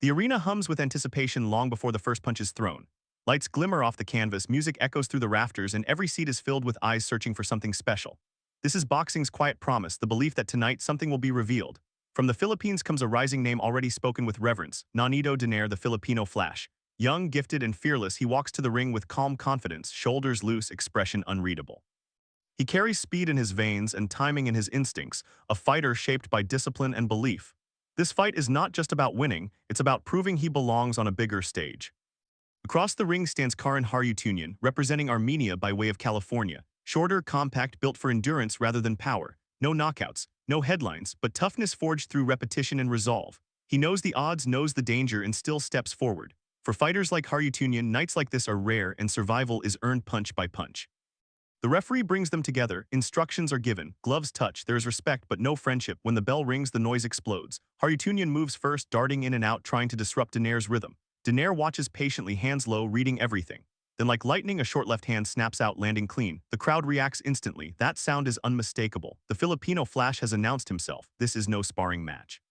The arena hums with anticipation long before the first punch is thrown. Lights glimmer off the canvas, music echoes through the rafters, and every seat is filled with eyes searching for something special. This is boxing's quiet promise, the belief that tonight something will be revealed. From the Philippines comes a rising name already spoken with reverence, Nonito Donaire, the Filipino Flash. Young, gifted, and fearless, he walks to the ring with calm confidence, shoulders loose, expression unreadable. He carries speed in his veins and timing in his instincts, a fighter shaped by discipline and belief. This fight is not just about winning, it's about proving he belongs on a bigger stage. Across the ring stands Kahren Harutyunyan, representing Armenia by way of California. Shorter, compact, built for endurance rather than power. No knockouts, no headlines, but toughness forged through repetition and resolve. He knows the odds, knows the danger, and still steps forward. For fighters like Harutyunyan, nights like this are rare and survival is earned punch by punch. The referee brings them together, instructions are given, gloves touch, there is respect but no friendship. When the bell rings, the noise explodes. Harutyunyan moves first, darting in and out, trying to disrupt Donaire's rhythm. Donaire watches patiently, hands low, reading everything. Then like lightning, a short left hand snaps out, landing clean. The crowd reacts instantly. That sound is unmistakable. The Filipino Flash has announced himself. This is no sparring match.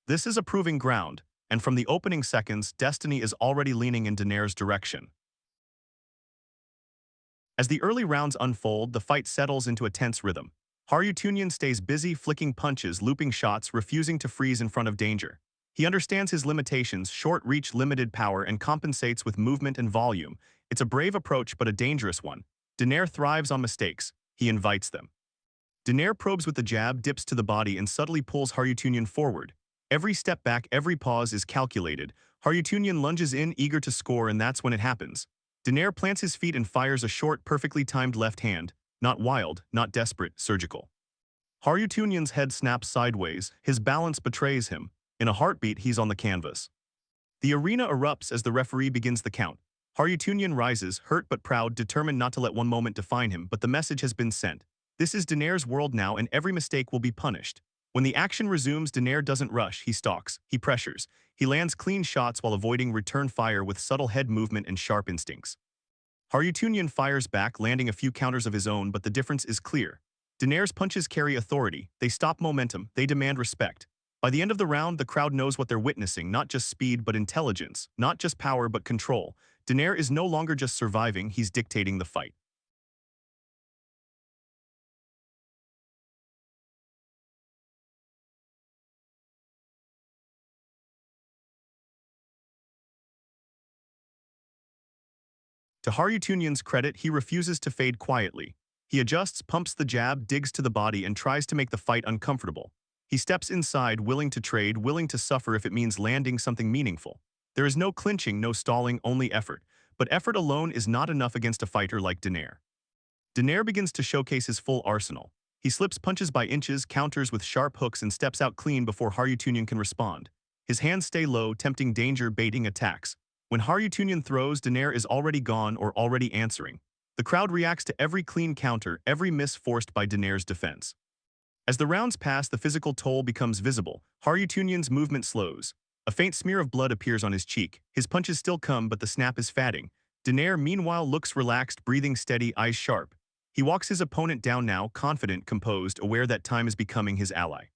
This is a proving ground, and from the opening seconds, destiny is already leaning in Donaire's direction. As the early rounds unfold, the fight settles into a tense rhythm. Harutyunyan stays busy, flicking punches, looping shots, refusing to freeze in front of danger. He understands his limitations, short reach, limited power, and compensates with movement and volume. It's a brave approach, but a dangerous one. Donaire thrives on mistakes. He invites them. Donaire probes with the jab, dips to the body, and subtly pulls Harutyunyan forward. Every step back, every pause is calculated. Harutyunyan lunges in, eager to score, and that's when it happens. Donaire plants his feet and fires a short, perfectly timed left hand. Not wild, not desperate, surgical. Harutyunyan's head snaps sideways. His balance betrays him. In a heartbeat, he's on the canvas. The arena erupts as the referee begins the count. Harutyunyan rises, hurt but proud, determined not to let one moment define him, but the message has been sent. This is Donaire's world now, and every mistake will be punished. When the action resumes, Donaire doesn't rush, he stalks, he pressures. He lands clean shots while avoiding return fire with subtle head movement and sharp instincts. Harutyunyan fires back, landing a few counters of his own, but the difference is clear. Donaire's punches carry authority, they stop momentum, they demand respect. By the end of the round, the crowd knows what they're witnessing, not just speed but intelligence, not just power but control. Donaire is no longer just surviving, he's dictating the fight. To Harutyunyan's credit, he refuses to fade quietly. He adjusts, pumps the jab, digs to the body, and tries to make the fight uncomfortable. He steps inside, willing to trade, willing to suffer if it means landing something meaningful. There is no clinching, no stalling, only effort. But effort alone is not enough against a fighter like Donaire. Donaire begins to showcase his full arsenal. He slips punches by inches, counters with sharp hooks, and steps out clean before Harutyunyan can respond. His hands stay low, tempting danger, baiting attacks. When Harutyunyan throws, Donaire is already gone or already answering. The crowd reacts to every clean counter, every miss forced by Donaire's defense. As the rounds pass, the physical toll becomes visible. Harutyunyan's movement slows. A faint smear of blood appears on his cheek. His punches still come, but the snap is fading. Donaire, meanwhile, looks relaxed, breathing steady, eyes sharp. He walks his opponent down now, confident, composed, aware that time is becoming his ally.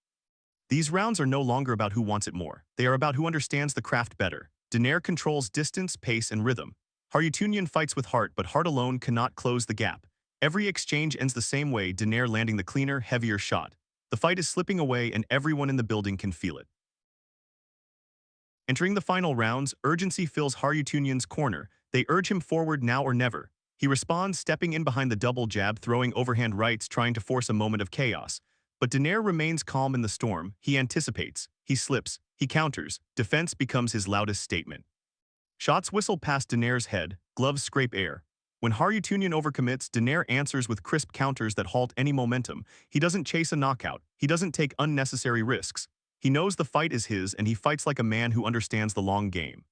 These rounds are no longer about who wants it more. They are about who understands the craft better. Donaire controls distance, pace, and rhythm. Harutyunyan fights with heart, but heart alone cannot close the gap. Every exchange ends the same way, Donaire landing the cleaner, heavier shot. The fight is slipping away, and everyone in the building can feel it. Entering the final rounds, urgency fills Harutyunyan's corner. They urge him forward now or never. He responds, stepping in behind the double jab, throwing overhand rights, trying to force a moment of chaos. But Donaire remains calm in the storm. He anticipates. He slips. He counters. Defense becomes his loudest statement. Shots whistle past Donaire's head. Gloves scrape air. When Harutyunyan overcommits, Donaire answers with crisp counters that halt any momentum. He doesn't chase a knockout. He doesn't take unnecessary risks. He knows the fight is his, and he fights like a man who understands the long game.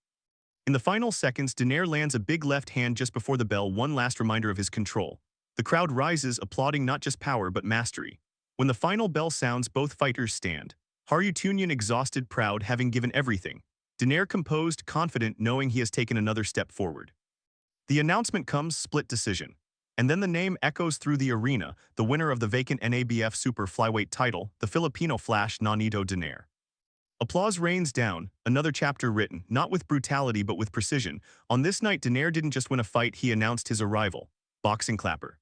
In the final seconds, Donaire lands a big left hand just before the bell, one last reminder of his control. The crowd rises, applauding not just power but mastery. When the final bell sounds, both fighters stand. Harutyunyan exhausted, proud, having given everything. Donaire composed, confident, knowing he has taken another step forward. The announcement comes, split decision. And then the name echoes through the arena, the winner of the vacant NABF Super Flyweight Title, the Filipino Flash, Nonito Donaire. Applause rains down, another chapter written, not with brutality but with precision. On this night, Donaire didn't just win a fight, he announced his arrival. Boxing clapper.